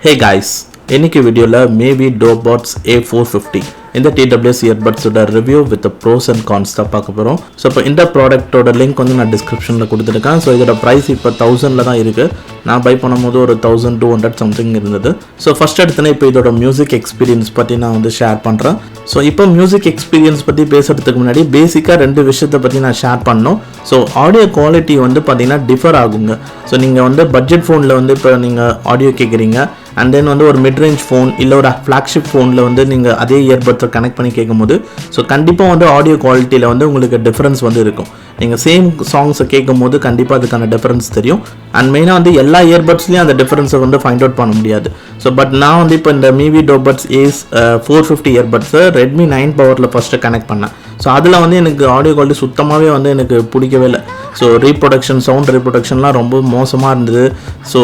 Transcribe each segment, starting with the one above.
Hey guys, இன்னைக்கு வீடியோல maybe டோபாட்ஸ் A450 இந்த TWS earbuds ஓட review with pros and cons தான் பார்க்க போறோம். ஸோ இப்போ இந்த ப்ராடக்ட்டோட லிங்க் வந்து நான் டிஸ்கிரிப்ஷனில் கொடுத்துருக்கேன். ஸோ இதோட ப்ரைஸ் இப்போ 1000ல் தான் இருக்குது. நான் பை பண்ணும்போது ஒரு 1200 சம்திங் இருந்தது. ஸோ ஃபர்ஸ்ட் எடுத்தோன்னே இப்போ இதோட மியூசிக் எக்ஸ்பீரியன்ஸ் பற்றி நான் வந்து ஷேர் பண்ணுறேன். ஸோ இப்போ மியூசிக் எக்ஸ்பீரியன்ஸ் பற்றி பேசுறதுக்கு முன்னாடி பேசிக்காக 2 விஷயத்தை பற்றி நான் ஷேர் பண்ணோம். ஸோ ஆடியோ குவாலிட்டி வந்து பார்த்தீங்கன்னா டிஃபர் ஆகுங்க. ஸோ நீங்கள் வந்து பட்ஜெட் ஃபோனில் வந்து இப்போ நீங்கள் ஆடியோ கேட்குறீங்க அண்ட் தென் வந்து ஒரு மிட்ரேஞ்ச் ஃபோன் இல்லை ஒரு ஃப்ளாக்ஷிப் ஃபோனில் வந்து நீங்கள் அதே இயர்பட்ஸை கனெக்ட் பண்ணி கேட்கும்போது ஸோ கண்டிப்பாக வந்து ஆடியோ குவாலிட்டியில் வந்து உங்களுக்கு டிஃப்ரென்ஸ் வந்து இருக்கும். நீங்கள் சேம் சாங்ஸை கேட்கும் போது கண்டிப்பாக அதுக்கான டிஃப்ரென்ஸ் தெரியும். அண்ட் மெயினாக வந்து எல்லா இயர்பட்ஸ்லையும் அந்த டிஃப்ரென்ஸை வந்து ஃபைண்ட் அவுட் பண்ண முடியாது. ஸோ பட் நான் வந்து இப்போ இந்த மீவி டோபட்ஸ் A450 இயர்பட்ஸை Redmi 9 பவரில் ஃபஸ்ட்டு கனெக்ட் பண்ணேன். ஸோ அதில் வந்து எனக்கு ஆடியோ குவாலிட்டி சுத்தமாகவே வந்து எனக்கு பிடிக்கவே இல்லை. ஸோ ரீப்ரொடக்ஷன் சவுண்ட் ரீப்ரொடக்ஷன்லாம் ரொம்ப மோசமாக இருந்தது. ஸோ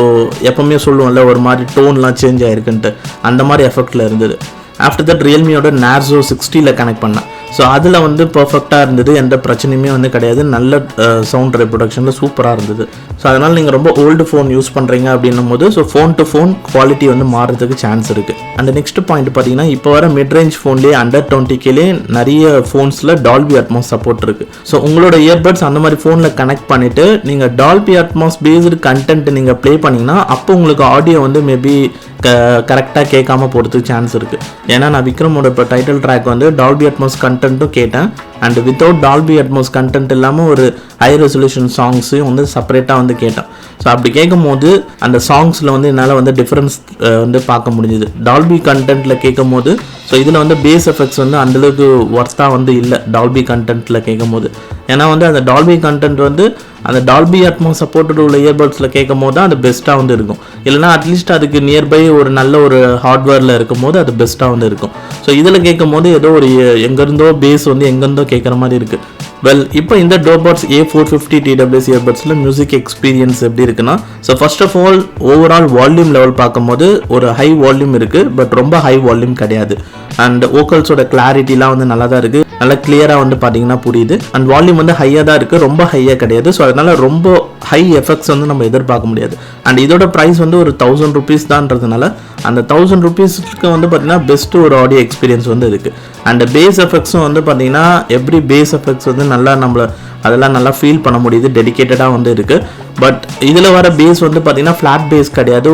எப்போவுமே சொல்லுவோம்ல ஒரு மாதிரி டோன்லாம் சேஞ்ச் ஆகிருக்குன்ட்டு அந்த மாதிரி எஃபெக்டில் இருந்தது. ஆஃப்டர் தட் ரியல்மியோட Narzo 60ல் கனெக்ட் பண்ணேன். ஸோ அதில் வந்து பர்ஃபெக்டாக இருந்தது, எந்த பிரச்சனையுமே வந்து கிடையாது. நல்ல சவுண்ட் ரீப்ரொடக்ஷனில் சூப்பராக இருந்தது. ஸோ அதனால் நீங்கள் ரொம்ப ஓல்டு ஃபோன் யூஸ் பண்ணுறீங்க அப்படின்னும் போது so phone to phone quality வந்து மாறுறதுக்கு சான்ஸ் இருக்குது. அந்த நெக்ஸ்ட் பாயிண்ட் பார்த்தீங்கன்னா இப்போ வர மிட்ரேஞ்ச் ஃபோன்லேயே அண்டர் 20Kலே நிறைய ஃபோன்ஸில் டால்பி அட்மாஸ் சப்போர்ட் இருக்குது. ஸோ உங்களோட இயர்பட்ஸ் அந்த மாதிரி ஃபோனில் கனெக்ட் பண்ணிவிட்டு நீங்கள் டால்பி அட்மாஸ் பேஸ்டு கண்டென்ட் நீங்கள் ப்ளே பண்ணிங்கன்னா அப்போ உங்களுக்கு ஆடியோ வந்து மேபி கரெக்டாக கேட்காம போகிறதுக்கு சான்ஸ் இருக்குது. ஏன்னா நான் விக்ரமோட இப்போ டைட்டில் ட்ராக் வந்து டால்பி அட்மாஸ் கண்டென்ட்டும் கேட்டேன் and without Dolby Atmos content இல்லாமல் ஒரு ஹை ரெசல்யூஷன் சாங்ஸையும் வந்து செப்பரேட்டாக வந்து கேட்டேன். ஸோ அப்படி கேட்கும் போது அந்த சாங்ஸில் வந்து என்னால் வந்து டிஃப்ரென்ஸ் வந்து பார்க்க முடிஞ்சுது. டால்பி கண்டென்ட்டில் கேட்கும் போது ஸோ இதில் வந்து பேஸ் எஃபெக்ட்ஸ் வந்து அந்தளவுக்கு ஒர்த்தாக வந்து இல்லை டால்பி கண்டென்ட்டில் கேட்கும் போது. ஏன்னா வந்து அந்த டால்பி கண்டென்ட் வந்து அந்த டால்பி அட்மாஸ் சப்போர்ட்டட் உள்ள இயர்பட்ஸில் கேட்கும் போது தான் அது பெஸ்ட்டாக வந்து இருக்கும். இல்லைனா அட்லீஸ்ட் அதுக்கு நியர்பை ஒரு நல்ல ஒரு ஹார்ட்வேரில் இருக்கும் போது அது பெஸ்ட்டாக வந்து இருக்கும். ஸோ இதில் கேட்கும் போது ஏதோ ஒரு எங்கேருந்தோ பேஸ் வந்து எங்கேருந்தோ கேட்குற மாதிரி இருக்குது. வெல் இப்போ இந்த டோபாட்ஸ் A450 TWS இயர்பட்ஸில் மியூசிக் எக்ஸ்பீரியன்ஸ் எப்படி இருக்குன்னா so first of all overall volume level பார்க்கும்போது ஒரு ஹை வால்யூம் இருக்குது, பட் ரொம்ப ஹை வால்யூம் கிடையாது. அண்ட் வோக்கல்ஸோட கிளாரிட்டிலாம் வந்து நல்லா தான் இருக்குது, நல்லா கிளியராக வந்து பார்த்தீங்கன்னா புரியுது. அண்ட் வால்யூம் வந்து ஹையாக தான் இருக்குது, ரொம்ப ஹையாக கிடையாது. ஸோ அதனால் ரொம்ப ஹை எஃபெக்ட்ஸ் வந்து நம்ம எதிர்பார்க்க முடியாது. அண்ட் இதோட ப்ரைஸ் வந்து ஒரு 1000 rupees தான்றதுனால அந்த 1000 rupeesக்கு வந்து பார்த்தீங்கன்னா பெஸ்ட்டு ஒரு ஆடியோ எக்ஸ்பீரியன்ஸ் வந்து இருக்குது. அண்ட் பேஸ் எஃபெக்ட்ஸும் வந்து பார்த்தீங்கன்னா எப்படி பேஸ் எஃபெக்ட்ஸ் வந்து நல்லா நம்மளை அதெல்லாம் நல்லா ஃபீல் பண்ண முடியுது, டெடிக்கேட்டடாக வந்து இருக்குது. பட் இதில் வர பேஸ் வந்து பார்த்தீங்கன்னா ஃப்ளாட் பேஸ் கிடையாது,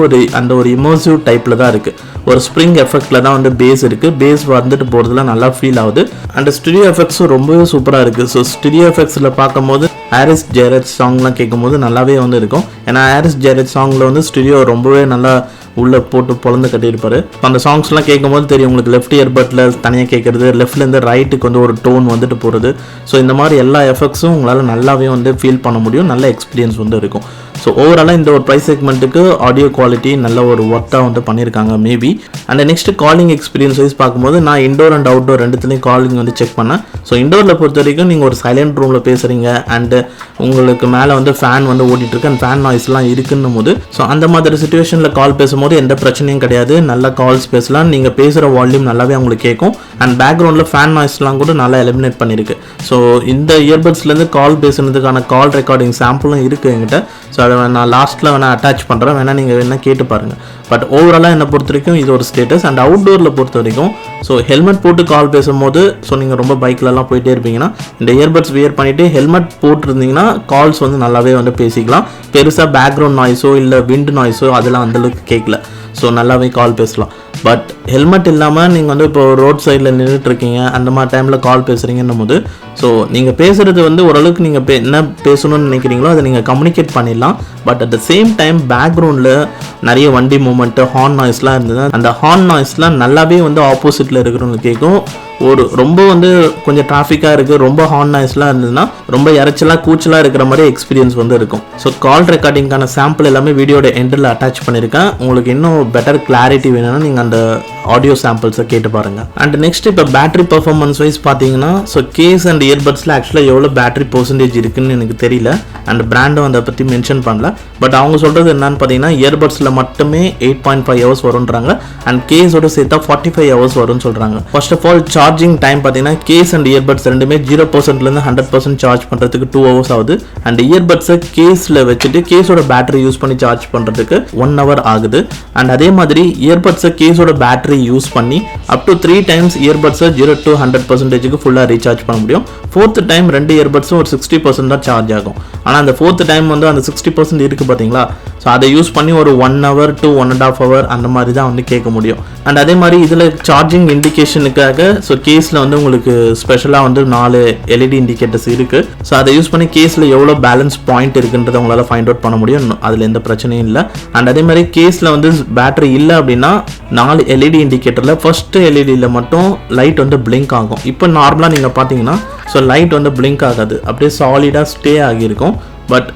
ஒரு இமர்சிவ் டைப்பில் தான் இருக்குது. ஒரு ஸ்ப்ரிங் எஃபெக்டில் தான் வந்து பேஸ் இருக்குது. பேஸ் வந்துட்டு போகிறதுலாம் நல்லா ஃபீல் ஆகுது. அண்ட் ஸ்டுடியோ எஃபெக்ட்ஸும் ரொம்பவே சூப்பராக இருக்குது. ஸோ ஸ்டுடியோ எஃபெக்ட்ஸில் பார்க்கும்போது ஹாரிஸ் ஜெயராஜ் சாங்லாம் கேட்கும்போது நல்லாவே வந்து இருக்கும். ஏன்னா ஹாரிஸ் ஜெயராஜ் சாங்கில் வந்து ஸ்டுடியோ ரொம்பவே நல்லா உள்ளே போட்டு பொழந்து கட்டியிருப்பாரு. அந்த சாங்ஸ்லாம் கேட்கும்போது தெரியும் உங்களுக்கு லெஃப்ட் இயர்பட்டில் தனியாக கேட்குறது, லெஃப்ட்லேருந்து ரைட்டுக்கு வந்து ஒரு டோன் வந்துட்டு போகிறது. ஸோ இந்த மாதிரி எல்லா எஃபெக்ட்ஸும் உங்களால் நல்லாவே வந்து ஃபீல் பண்ண முடியும், நல்ல எக்ஸ்பீரியன்ஸ் வந்து இருக்கும். ஸோ ஓவராலாக இந்த ஒரு ப்ரைஸ் செக்மெண்ட்டுக்கு ஆடியோ குவாலிட்டி நல்ல ஒரு ஒர்த்தாக வந்து பண்ணியிருக்காங்க maybe. And next calling experience wise பார்க்கும்போது நான் இண்டோர் அண்ட் அவுட்டோர் ரெண்டுத்துலேயும் காலிங் வந்து செக் பண்ணேன். ஸோ இண்டோரில் பொறுத்த வரைக்கும் நீங்கள் ஒரு சைலண்ட் ரூமில் பேசுகிறீங்க அண்டு உங்களுக்கு மேலே வந்து ஃபேன் வந்து ஓடிட்டுருக்கு அண்ட் ஃபேன் நாய்ஸ்லாம் இருக்குன்னும் போது ஸோ அந்த மாதிரி சுச்சுவேஷனில் கால் பேசும்போது எந்த பிரச்சனையும் கிடையாது, நல்ல கால்ஸ் பேசலாம். நீங்கள் பேசுகிற வால்யூம் நல்லாவே உங்களுக்கு கேட்கும். அண்ட் பேக்ரவுண்டில் ஃபேன் நாய்ஸ்லாம் கூட நல்லா எலிமினேட் பண்ணியிருக்கு. ஸோ இந்த இயர்பட்ஸ்லேருந்து கால் பேசுனதுக்கான கால் ரெக்கார்டிங் சாம்பிளும் இருக்குது என்கிட்ட. ஸோ அதை நான் லாஸ்ட்டில் வேணால் அட்டாச் பண்ணுறேன், வேணால் நீங்கள் வேணால் கேட்டு பாருங்கள். பட் ஓவராலாக என்னை பொறுத்த வரைக்கும் இது ஒரு ஸ்டேட்டஸ். அண்ட் அவுட்டோரில் பொறுத்த வரைக்கும் ஸோ ஹெல்மெட் போட்டு கால் பேசும்போது ஸோ நீங்கள் ரொம்ப பைக்லலாம் போயிட்டே இருப்பீங்கன்னா இந்த இயர்பட்ஸ் வியர் பண்ணிவிட்டு ஹெல்மெட் போட்டிருந்தீங்கன்னா கால்ஸ் வந்து நல்லாவே வந்து பேசிக்கலாம். பெருசாக பேக்ரவுண்ட் நாய்ஸோ இல்லை விண்ட் நாய்ஸோ அதெல்லாம் அந்தளவுக்கு கேட்கல. ஸோ நல்லாவே கால் பேசலாம். பட் ஹெல்மெட் இல்லாமல் நீங்கள் வந்து இப்போ ரோட் சைடில் நின்றுட்டுருக்கீங்க அந்த மாதிரி டைமில் கால் பேசுகிறீங்கன்னும் போது ஸோ நீங்கள் பேசுகிறது வந்து ஓரளவுக்கு நீங்கள் என்ன பேசணும்னு நினைக்கிறீங்களோ அதை நீங்கள் கம்யூனிகேட் பண்ணிடலாம். But at the same time பேக்ரவுண்டில் நிறைய வண்டி மூமெண்ட்டு ஹார்ன் நாய்ஸ்லாம் இருந்தது. அந்த ஹார்ன் நாய்ஸ்லாம் நல்லாவே வந்து ஆப்போசிட்டில் இருக்கிறவங்களுக்கு கேட்கும். ரொம்ப வந்து கொஞ்சம் டிராஃபிக்காக இருக்குது, ரொம்ப ஹார்ன் நாய்ஸ்லாம் இருந்ததுன்னா ரொம்ப இறைச்சலாக கூச்சலாக இருக்கிற மாதிரி எக்ஸ்பீரியன்ஸ் வந்து இருக்கும். ஸோ கால் ரெக்கார்டிங்கான சாம்பிள் எல்லாமே வீடியோட எண்டில் அட்டாச் பண்ணியிருக்கேன். உங்களுக்கு இன்னும் பெட்டர் கிளாரிட்டி வேணும்னா நீங்கள் அந்த ஆடியோ சாம்பிள்ஸை கேட்டு பாருங்கள். அண்ட் நெக்ஸ்ட் இப்போ பேட்டரி பர்ஃபார்மன்ஸ் வைஸ் பார்த்தீங்கன்னா ஸோ கேஸ் அண்ட் இயர்பட்ஸில் ஆக்சுவலாக எவ்வளோ பேட்டரி பர்சன்டேஜ் இருக்குன்னு எனக்கு தெரியல அண்ட் பிராண்டும் அதை பற்றி மென்ஷன் பண்ணல. பட் அவங்க சொல்கிறது என்னன்னு பார்த்தீங்கன்னா இயர்பட்ஸில் மட்டுமே 8.5 ஹவர்ஸ் வரும்ன்றாங்க அண்ட் கேஸோட சேர்த்தா 45 ஹவர்ஸ் வரும்னு சொல்கிறாங்க. First of all charging time பார்த்தீங்கன்னா கேஸ் அண்ட் இயர்பட்ஸ் ரெண்டுமே 0%லேருந்து 100% சார்ஜ் பண்ணுறதுக்கு 2 ஹவர்ஸ் ஆகுது அண்ட் இயர்பட்ஸை கேஸில் வச்சுட்டு கேஸோட பேட்டரி யூஸ் பண்ணி சார்ஜ் பண்ணுறதுக்கு 1 ஹவர் ஆகுது. அண்ட் அதே மாதிரி இயர்பட்ஸை கேஸோட பேட்டரி யூஸ் பண்ணி அப் டு 3 டைம்ஸ் இயர்பட்ஸை 0 to 100%க்கு ஃபுல்லாக ரீசார்ஜ் பண்ண முடியும். 4th டைம் 2 இயர்பட்ஸும் ஒரு 60% தான் சார்ஜ் ஆகும். ஆனால் அந்த 4th டைம் வந்து அந்த 60% இருக்குது பார்த்தீங்களா, ஸோ அதை யூஸ் பண்ணி ஒரு 1 hour to 1.5 hour அந்த மாதிரி தான் வந்து கேட்க முடியும். அண்ட் அதே மாதிரி இதில் சார்ஜிங் இண்டிகேஷனுக்காக ஸோ கேஸில் வந்து உங்களுக்கு ஸ்பெஷலாக வந்து 4 LED இண்டிகேட்டர்ஸ் இருக்குது. ஸோ அதை யூஸ் பண்ணி கேஸில் எவ்வளோ பேலன்ஸ் பாயிண்ட் இருக்குன்றதை உங்களால் ஃபைண்ட் அவுட் பண்ண முடியும். அதில் எந்த பிரச்சனையும் இல்லை. அண்ட் அதே மாதிரி கேஸில் வந்து பேட்டரி இல்லை அப்படின்னா 4 LED இண்டிகேட்டரில் ஃபர்ஸ்ட் LEDயில் மட்டும் லைட் வந்து பிளிங்க் ஆகும். இப்போ நார்மலாக நீங்கள் பார்த்தீங்கன்னா ஸோ லைட் வந்து பிளிங்க் ஆகாது, அப்படியே சாலிடாக ஸ்டே ஆகியிருக்கும். பட்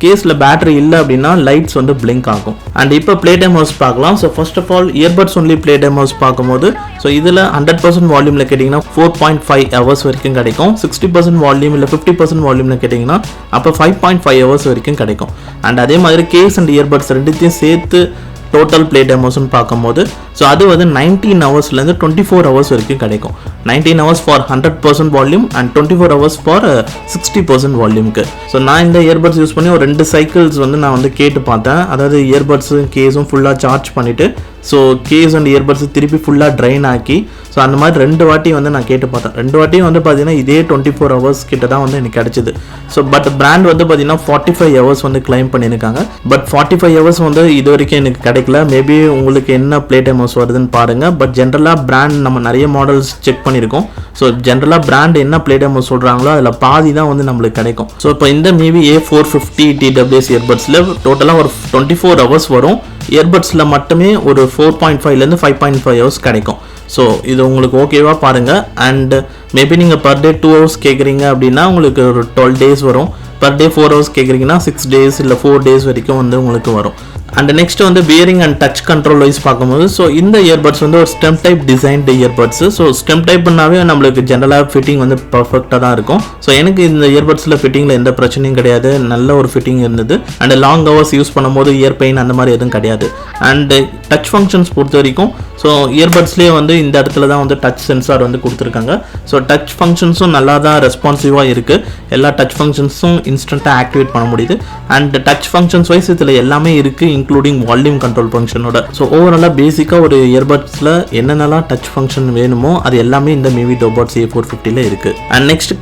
கேஸில் பேட்டரி இல்லை அப்படின்னா லைட்ஸ் வந்து பிளிங்க் ஆகும். அண்ட் இப்போ ப்ளே டைம் ஹவர்ஸ் பார்க்கலாம். So first of all earbuds only play time hours பார்க்கும்போது ஸோ இதில் 100% வால்யூமில் கேட்டிங்கன்னா 4.5 ஹவர்ஸ் வரைக்கும் கிடைக்கும். 60% வால்யூம் இல்லை 50% வால்யூமில் கேட்டிங்கன்னா அப்போ 5.5 ஹவர்ஸ் வரைக்கும் கிடைக்கும். அண்ட் அதே மாதிரி கேஸ் அண்ட் இயர்பட்ஸ் ரெண்டுத்தையும் சேர்த்து டோட்டல் ப்ளே டைம் ஹவர்ஸ்னு பார்க்கும்போது ஸோ அது வந்து 19 ஹவர்ஸ்லேருந்து 24 ஹவர்ஸ் வரைக்கும் கிடைக்கும். 19 hours for 100% volume and 24 hours for 60% வால்யூம்க்கு. ஸோ நான் இந்த இயர்பட்ஸ் யூஸ் பண்ணி ஒரு 2 சைக்கிள்ஸ் வந்து நான் வந்து கேட்டு பார்த்தேன். அதாவது இயர்பட்ஸும் கேஸும் ஃபுல்லாக சார்ஜ் பண்ணிவிட்டு ஸோ கேஸ் அண்ட் இயர்பட்ஸ் திருப்பி ஃபுல்லாக ட்ரைன் ஆக்கி ஸோ அந்த மாதிரி 2 வாட்டி வந்து நான் கேட்டு பார்த்தேன். 2 வாட்டியும் வந்து பார்த்தீங்கன்னா இதே 24 ஹவர்ஸ் கிட்ட தான் வந்து எனக்கு கிடச்சிது. ஸோ பட் பிராண்ட் வந்து பார்த்தீங்கன்னா 45 ஹவர்ஸ் வந்து கிளைம் பண்ணியிருக்காங்க. பட் 45 ஹவர்ஸ் வந்து இது வரைக்கும் எனக்கு கிடைக்கல. மேபி உங்களுக்கு என்ன ப்ளே டைம் ஹவர்ஸ் வருதுன்னு பாருங்கள். பட் ஜென்ரலாக பிராண்ட் நம்ம நிறைய மாடல்ஸ் செக் பண்ணியிருக்கோம். ஸோ ஜென்ரலாக பிராண்ட் என்ன ப்ளே டைம் ஹவர்ஸ் சொல்கிறாங்களோ அதில் பாதி தான் வந்து நம்மளுக்கு கிடைக்கும். ஸோ இப்போ இந்த மேபி A450 TWS இயர்பட்ஸில் டோட்டலாக ஒரு 24 ஹவர்ஸ் வரும். இயர்பட்ஸில் மட்டுமே ஒரு 4.5லேருந்து 5.5 ஹவர்ஸ் கிடைக்கும். ஸோ இது உங்களுக்கு ஓகேவா பாருங்கள். அண்ட் மேபி நீங்கள் பர் டே 2 ஹவர்ஸ் கேட்குறீங்க அப்படின்னா உங்களுக்கு ஒரு 12 days வரும். பர் டே 4 ஹவர்ஸ் கேட்குறீங்கன்னா 6 days இல்லை 4 days வரைக்கும் வந்து உங்களுக்கு வரும். அண்ட் நெக்ஸ்ட் வந்து pairing and touch control wise பார்க்கும்போது ஸோ இந்த இயர்பட்ஸ் வந்து ஒரு stem type designed earbuds. So stem டைப்னாவே நம்மளுக்கு ஜென்ரலாக ஃபிட்டிங் வந்து பர்ஃபெக்டாக தான் இருக்கும். ஸோ எனக்கு இந்த இயர்பட்ஸில் ஃபிட்டிங்கில் எந்த பிரச்சனையும் கிடையாது, நல்ல ஒரு ஃபிட்டிங் இருந்தது. அண்ட் லாங் ஹவர்ஸ் யூஸ் பண்ணும்போது இயர் பெயின் அந்த மாதிரி எதுவும் கிடையாது. அண்ட் டச் ஃபங்க்ஷன்ஸ் பொறுத்த வரைக்கும் ஸோ இயர்பட்ஸ்லேயே வந்து இந்த இடத்துல தான் வந்து டச் சென்சார் வந்து கொடுத்துருக்காங்க. ஸோ டச் ஃபங்க்ஷன்ஸும் நல்லா தான் ரெஸ்பான்சிவாக இருக்குது. எல்லா டச் ஃபங்க்ஷன்ஸும் இன்ஸ்டண்ட்டாக ஆக்டிவேட் பண்ண முடியுது. அண்ட் டச் ஃபங்க்ஷன்ஸ் வைஸ் இதில் எல்லாமே இருக்குது, இன்க்ளூடிங் வால்யூம் கண்ட்ரோல் ஃபங்க்ஷனோட. ஸோ ஓவராலாக பேசிக்காக ஒரு இயர்பட்ஸில் என்னென்னலாம் டச் ஃபங்க்ஷன் வேணுமோ அது எல்லாமே இந்த MIUI Dobuds A450ல இருக்குது. அண்ட் நெக்ஸ்ட்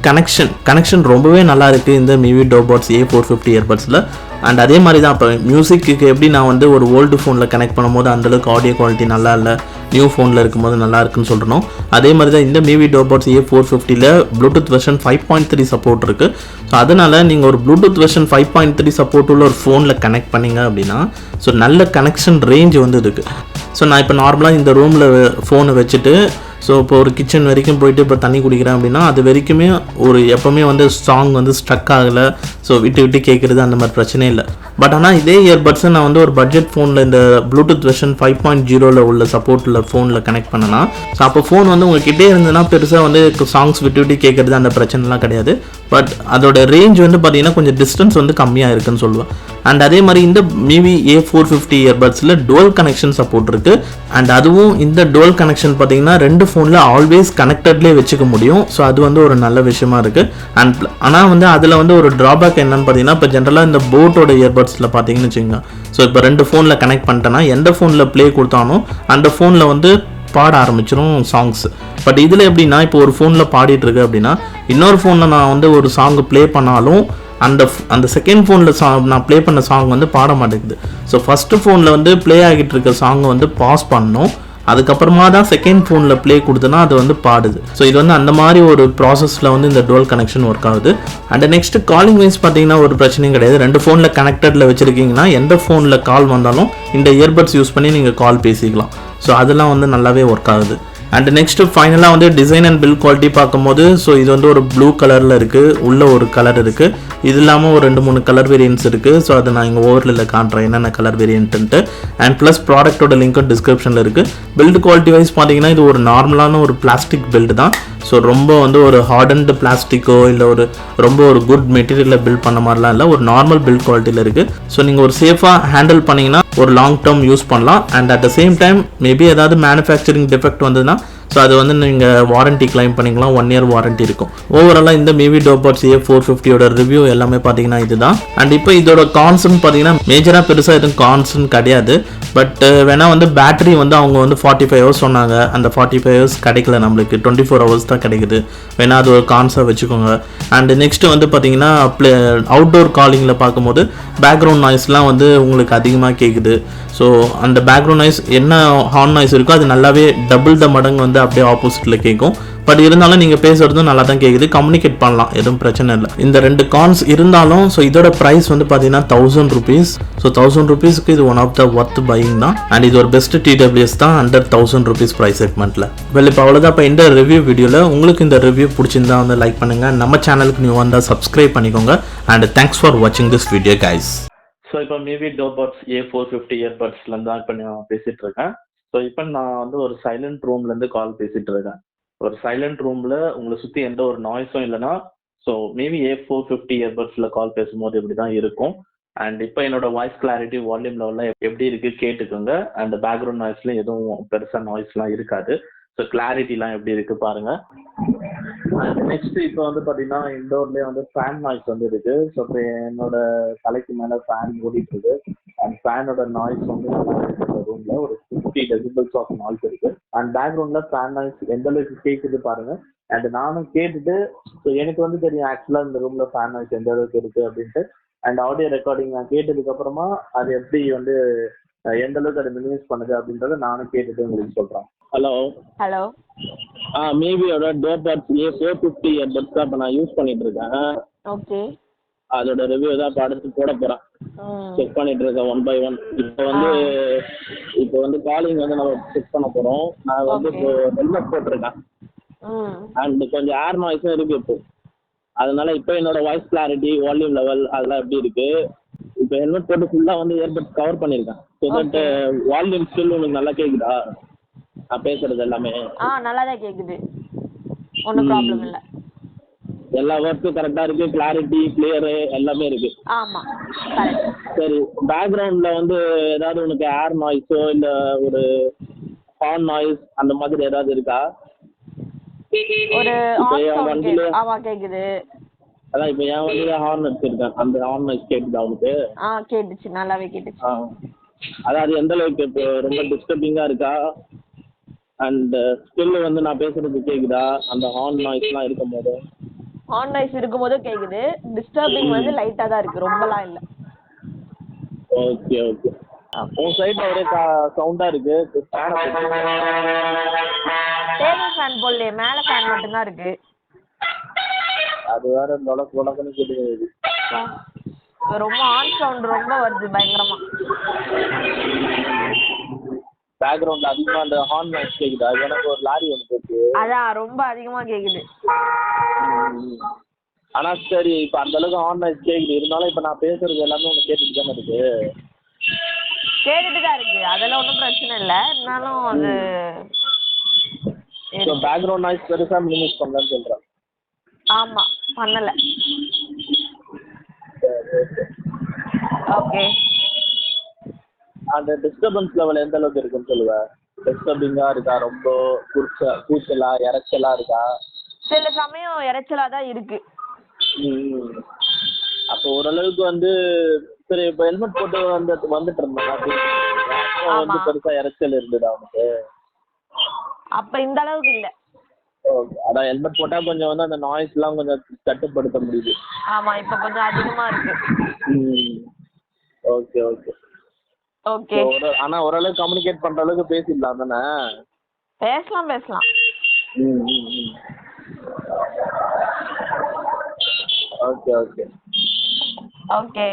கனெக்ஷன் ரொம்பவே நல்லா இருக்குது இந்த MIUI Dobuds A450 இயர்பட்ஸில். அண்ட் அதே மாதிரி தான் இப்போ மியூசிக்கு எப்படி நான் வந்து ஒரு ஓல்டு ஃபோனில் கனெக்ட் பண்ணும்போது அந்தளவுக்கு ஆடியோ குவாலிட்டி நல்லா இல்லை, நியூ ஃபோனில் இருக்கும்போது நல்லா இருக்குன்னு சொல்கிறோம். அதே மாதிரி தான் இந்த MIUI Dobuds A450ல ப்ளூடூத் வெர்ஷன் 5.3 சப்போர்ட் இருக்குது. ஸோ அதனால் நீங்கள் ஒரு ப்ளூடூத் வெர்ஷன் 5.3 சப்போர்ட் உள்ள ஒரு ஃபோனில் கனெக்ட் பண்ணிங்க அப்படின்னா ஸோ நல்ல கனெக்ஷன் ரேஞ்ச் வந்து இருக்குது. ஸோ நான் இப்போ நார்மலாக இந்த ரூமில் ஃபோனை வச்சுட்டு ஸோ இப்போ ஒரு கிச்சன் வரைக்கும் போயிட்டு இப்போ தண்ணி குடிக்கிறேன் அப்படின்னா அது வரைக்குமே ஒரு எப்போவுமே வந்து சாங் வந்து ஸ்ட்ரக் ஆகலை. ஸோ விட்டு கேட்குறது அந்த மாதிரி பிரச்சனை இல்லை. பட் ஆனால் இதே இயர்பட்ஸை நான் வந்து ஒரு பட்ஜெட் ஃபோனில் இந்த ப்ளூடூத் வெர்ஷன் 5.0ல உள்ள சப்போர்ட்டில் ஃபோனில் கனெக்ட் பண்ணனா ஸோ அப்போ ஃபோன் வந்து உங்கள்கிட்டே இருந்ததுன்னா பெருசாக வந்து சாங்ஸ் விட்டு கேட்குறது அந்த பிரச்சனைலாம் கிடையாது. பட் அதோட ரேஞ்ச் வந்து பார்த்தீங்கன்னா கொஞ்சம் டிஸ்டன்ஸ் வந்து கம்மியாக இருக்குன்னு சொல்லுவேன். அண்ட் அதே மாதிரி இந்த MIUI A450 இயர்பட்ஸில் டுவல் கனெக்ஷன் சப்போர்ட் இருக்குது. அண்ட் அதுவும் இந்த டுவல் கனெக்ஷன் பார்த்தீங்கன்னா 2 ஃபோனில் ஆல்வேஸ் கனெக்டட்லேயே வச்சுக்க முடியும். ஸோ அது வந்து ஒரு நல்ல விஷயமா இருக்குது. அண்ட் ஆனால் வந்து அதில் வந்து ஒரு ட்ராபேக் என்னன்னு பார்த்தீங்கன்னா இப்போ ஜென்ரலாக இந்த போட்டோட இயர்பட்ஸில் பார்த்தீங்கன்னு வச்சுக்கோங்க. ஸோ இப்போ 2 ஃபோனில் கனெக்ட் பண்ணிட்டேன்னா எந்த ஃபோனில் ப்ளே கொடுத்தாலும் அந்த ஃபோனில் வந்து பாட ஆரம்பிச்சிடும் சாங்ஸ். பட் இதில் எப்படின்னா இப்போ ஒரு ஃபோனில் பாடிட்டு இருக்கு அப்படின்னா இன்னொரு ஃபோனில் நான் வந்து ஒரு சாங் ப்ளே பண்ணாலும் அந்த செகண்ட் ஃபோனில் நான் ப்ளே பண்ண சாங் வந்து பாட மாட்டேங்குது. ஸோ ஃபஸ்ட்டு ஃபோனில் வந்து ப்ளே ஆகிட்டு இருக்க சாங்கை வந்து பாஸ் பண்ணணும், அதுக்கப்புறமா தான் செகண்ட் ஃபோனில் ப்ளே கொடுத்தனா அது வந்து பாடுது. ஸோ இது வந்து அந்த மாதிரி ஒரு ப்ராசஸில் வந்து இந்த டுவல் கனெக்ஷன் ஒர்க் ஆகுது. அண்ட் நெக்ஸ்ட் காலிங் வைஸ் பார்த்தீங்கன்னா ஒரு பிரச்சனையும் கிடையாது. 2 ஃபோனில் கனெக்டடில் வச்சுருக்கீங்கன்னா எந்த ஃபோனில் கால் வந்தாலும் இந்த இயர்பட்ஸ் யூஸ் பண்ணி நீங்கள் கால் பேசிக்கலாம். ஸோ அதெல்லாம் வந்து நல்லாவே ஒர்க் ஆகுது. அண்ட் நெக்ஸ்ட் ஃபைனலாக வந்து டிசைன் அண்ட் பில்ட் குவாலிட்டி பார்க்கும்போது ஸோ இது வந்து ஒரு ப்ளூ கலரில் இருக்குது, உள்ள ஒரு கலர் இருக்குது, இது இல்லாமல் ஒரு 2-3 கலர் வேரியன்ட்ஸ் இருக்குது. ஸோ அதை நான் இங்கே ஓவரில் காட்டுறேன் என்னென்ன கலர் வேரியன்ட்டு. அண்ட் ப்ளஸ் ப்ராடக்ட்டோட லிங்க்கும் டிஸ்கிரிப்ஷனில் இருக்குது. பில்ட் குவாலிட்டி வைஸ் பார்த்தீங்கன்னா இது ஒரு நார்மலான ஒரு பிளாஸ்டிக் பில்டு தான். ஸோ ரொம்ப வந்து ஒரு ஹார்டன்டு பிளாஸ்டிக்கோ இல்லை ஒரு ரொம்ப ஒரு குட் மெட்டீரியலில் பில்ட் பண்ண மாதிரிலாம் இல்லை, ஒரு நார்மல் பில்ட் குவாலிட்டியில் இருக்குது. ஸோ நீங்கள் ஒரு சேஃபாக ஹேண்டில் பண்ணிங்கன்னா ஒரு லாங் டேர்ம் யூஸ் பண்ணலாம். And at the same time maybe ஏதாவது மேனுஃபேக்சரிங் டிஃபெக்ட் வந்ததுன்னா ஸோ அது வந்து நீங்கள் வாரண்ட்டி கிளைம் பண்ணிக்கலாம், 1 year வாரண்ட்டி இருக்கும். ஓவராலாக இந்த மேவி டோபாட்ஸ் A450யோட ரிவ்யூ எல்லாமே பார்த்தீங்கன்னா இதுதான். அண்ட் இப்போ இதோட கான்ஸ்ன்னு பார்த்தீங்கன்னா மேஜராக பெருசாக எதுவும் கான்ஸ்ன்னு கிடையாது. பட் வேணால் வந்து பேட்டரி வந்து அவங்க வந்து 45 hours சொன்னாங்க, அந்த 45 hours கிடைக்கல, நம்மளுக்கு 24 hours தான் கிடைக்குது. வேணால் அது ஒரு கான்ஸாக வச்சுக்கோங்க. அண்ட் நெக்ஸ்ட்டு வந்து பார்த்தீங்கன்னா அவுட்டோர் காலிங்கில் பார்க்கும்போது பேக்ரவுண்ட் நாய்ஸ்லாம் வந்து உங்களுக்கு அதிகமாக கேட்குது. ஸோ அந்த பேக்ரவுண்ட் நாய்ஸ் என்ன ஹார்ன் நாய்ஸ் இருக்கோ அது நல்லாவே டபுள் த மடங்கு வந்து அப்படியே ஆப்போசிட்டில் கேட்கும். பட் இருந்தாலும் நீங்கள் பேசுகிறதும் நல்லா தான் கேட்குது, கம்யூனிகேட் பண்ணலாம், எதுவும் பிரச்சனை இல்லை. இந்த 2 கான்ஸ் இருந்தாலும் ஸோ இதோட ப்ரைஸ் வந்து பார்த்தீங்கன்னா 1000 rupees. ஸோ 1000 rupeesக்கு இது one of the worth buying தான். அண்ட் இது ஒரு பெஸ்ட் TWS தான் அண்டர் 1000 rupees ப்ரைஸ் செக்மெண்ட்டில். வெல் இப்போ அவ்வளோதான். இப்போ இந்த ரிவ்யூ வீடியோவில் உங்களுக்கு இந்த ரிவ்யூ பிடிச்சிருந்தா வந்து லைக் பண்ணுங்கள், நம்ம சேனலுக்கு நியூ வந்தால் சப்ஸ்கிரைப் பண்ணிக்கோங்க. அண்ட் தேங்க்ஸ் ஃபார் வாட்சிங் திஸ் வீடியோ கைஸ். ஸோ இப்போ மேபி டோபாட்ஸ் A450 இயர்பட்ஸ்லேருந்து தான் இப்போ நான் பேசிகிட்டு இருக்கேன். ஸோ இப்போ நான் வந்து ஒரு சைலண்ட் ரூம்லேருந்து கால் பேசிகிட்டு இருக்கேன். ஒரு சைலண்ட் ரூமில் உங்களை சுற்றி எந்த ஒரு நாய்ஸும் இல்லைன்னா ஸோ மேபி A450 இயர்பட்ஸில் கால் பேசும்போது இப்படி தான் இருக்கும். அண்ட் இப்போ என்னோட வாய்ஸ் கிளாரிட்டி வால்யூம் லெவலில் எப்படி இருக்குது கேட்டுக்கோங்க. அண்ட் பேக்ரவுண்ட் நாய்ஸ்லையும் எதுவும் பெருசாக நாய்ஸ்லாம் இருக்காது. ஸோ கிளாரிட்டிலாம் எப்படி இருக்குது பாருங்கள். நெக்ஸ்ட் இப்போ வந்து பார்த்தீங்கன்னா இண்டோர்லேயே வந்து ஃபேன் நாய்ஸ் வந்து இருக்கு. ஸோ இப்போ என்னோட தலைக்கு மேலே ஃபேன் ஓடிட்டு இருக்கு. அண்ட் ஃபேனோட நாய்ஸ் வந்து ரூம்ல ஒரு 50 decibels ஆஃப் நாய்ஸ் இருக்கு. அண்ட் பேக்ரவுண்ட்ல ஃபேன் நாய்ஸ் எந்த அளவுக்கு கேட்குது பாருங்க. அண்ட் நானும் கேட்டுட்டு ஸோ எனக்கு வந்து தெரியும் ஆக்சுவலா இந்த ரூம்ல ஃபேன் நாய்ஸ் எந்த அளவுக்கு இருக்கு அப்படின்ட்டு. அண்ட் ஆடியோ ரெக்கார்டிங் நான் கேட்டதுக்கு அப்புறமா அது எப்படி வந்து எந்த அளவுக்கு அதை மினிமைஸ் பண்ணுது அப்படின்றத நானும் கேட்டுட்டு உங்களுக்கு சொல்றேன். ஹலோ ஹலோ மேபியோட டோபாட்ஸ் A450 இயர்பட்ஸ் தான் இப்போ நான் யூஸ் பண்ணிட்டு இருக்கேன். ஓகே, அதோட ரிவ்யூ தான் இப்போ அடுத்து போட போகிறேன். செக் பண்ணிட்டு இருக்கேன் 1 by 1. இப்போ வந்து காலிங் வந்து நம்ம செக் பண்ண போகிறோம். நான் வந்து இப்போ ஹெல்மெட் போட்டிருக்கேன். அண்ட் கொஞ்சம் ஏர் நாய்ஸும் இருக்கு இப்போ. அதனால இப்போ என்னோட வாய்ஸ் கிளாரிட்டி வால்யூம் லெவல் அதெல்லாம் எப்படி இருக்கு. இப்போ ஹெல்மெட் போட்டு ஃபுல்லாக வந்து இயர்பட்ஸ் கவர் பண்ணியிருக்கேன். ஸோ தட் வால்யூம் ஸ்டில் உங்களுக்கு நல்லா கேட்குதா நான் பேசுறது எல்லாமே? நல்லா தான் கேக்குது, ஒன்றும் ப்ராப்ளம் இல்லை. எல்லா ஒர்க்கும் கரெக்டாக இருக்கு, கிளாரிட்டி கிளியர் எல்லாமே இருக்கு. ஆமா கரெக்ட். சரி, பேக்ரவுண்ட்ல வந்து ஏதாவது உனக்கு ஏர் நாய்ஸோ இல்லை ஒரு ஹார்ன் நாய்ஸ் அந்த மாதிரி ஏதாவது இருக்கா? ஒரு வண்டியில ஆமா கேக்குது. அதான் இப்போ என் வண்டியில ஹார்ன் அடிச்சிருக்கேன், அந்த ஹார்ன் நாய்ஸ் கேட்டுதா உனக்கு? கேட்டுச்சு, நல்லாவே கேட்டுச்சு. அதாவது எந்த அளவுக்கு இப்போ ரொம்ப டிஸ்டர்பிங்கா இருக்கா? அண்ட் ஸ்டில் வந்து நான் பேசுறது கேக்குதா அந்த ஹார்ன் நாய்ஸ்லாம் இருக்கும்போது? ஹார்ன் நாய்ஸ் இருக்கும்போது கேக்குது, டிஸ்டர்பிங் வந்து லைட்டா தான் இருக்கு, ரொம்பலாம் இல்ல. Okay okay. உன் சைடுல ஒரே சவுண்டா இருக்கு. டேபிள் ஃபேன் போடலையே, மேல ஃபேன் மட்டும் தான் இருக்கு. அது வேற லொடக்குன்னு கேட்டுக்குது. ரொம்ப ஆன் சவுண்ட் ரொம்ப வருது பயங்கரமா. பேக்ரவுண்ட்ல அதிகமா அந்த ஹார்ன் நாய்ஸ் கேக்குதா? எனக்கு ஒரு லாரி ஒன்று போச்சு, அதான் ரொம்ப அதிகமா கேக்குது. ஆனா சரி இப்போ அந்த அளவுக்கு ஹார்ன் நாய்ஸ் கேக்குது, இருந்தாலும் இப்போ நான் பேசுறது எல்லாமே உனக்கு கேட்டுட்டு தானே இருக்கு? கேட்டுட்டு தான் இருக்கு, அதெல்லாம் ஒன்றும் பிரச்சனை இல்லை. இருந்தாலும் அது பேக்ரவுண்ட் நாய்ஸ் பெருசா மினிமைஸ் பண்ணலன்னு சொல்றேன். ஆமா பண்ணல. ஓகே. அந்த டிஸ்டர்பன்ஸ் லெவல் எந்த அளவுக்கு இருக்குன்னு சொல்லுவேன்? டிஸ்டர்பிங்கா இருக்கா, ரொம்ப கூச்சலா இறைச்சலா இருக்கா? சில சமயம் இறைச்சலா தான் இருக்கு. அப்போ ஓரளவுக்கு வந்து சரி இப்போ ஹெல்மெட் போட்டு வந்துட்டு இருந்தேன் வந்து பெருசா இறைச்சல் இருந்தது அவனுக்கு? அப்ப இந்த அளவுக்கு இல்ல. அதான் ஹெல்மெட் போட்டா கொஞ்சம் வந்து அந்த நாய்ஸ் எல்லாம் கொஞ்சம் கட்டுப்படுத்த முடியுது. ஆமா இப்ப கொஞ்சம் அதிகமா இருக்கு. Okay okay okay. ஆனா ஓரளவுக்கு கம்யூனிகேட் பண்ற அளவுக்கு பேசிடலாம் தானே? பேசலாம் பேசலாம். Okay okay okay.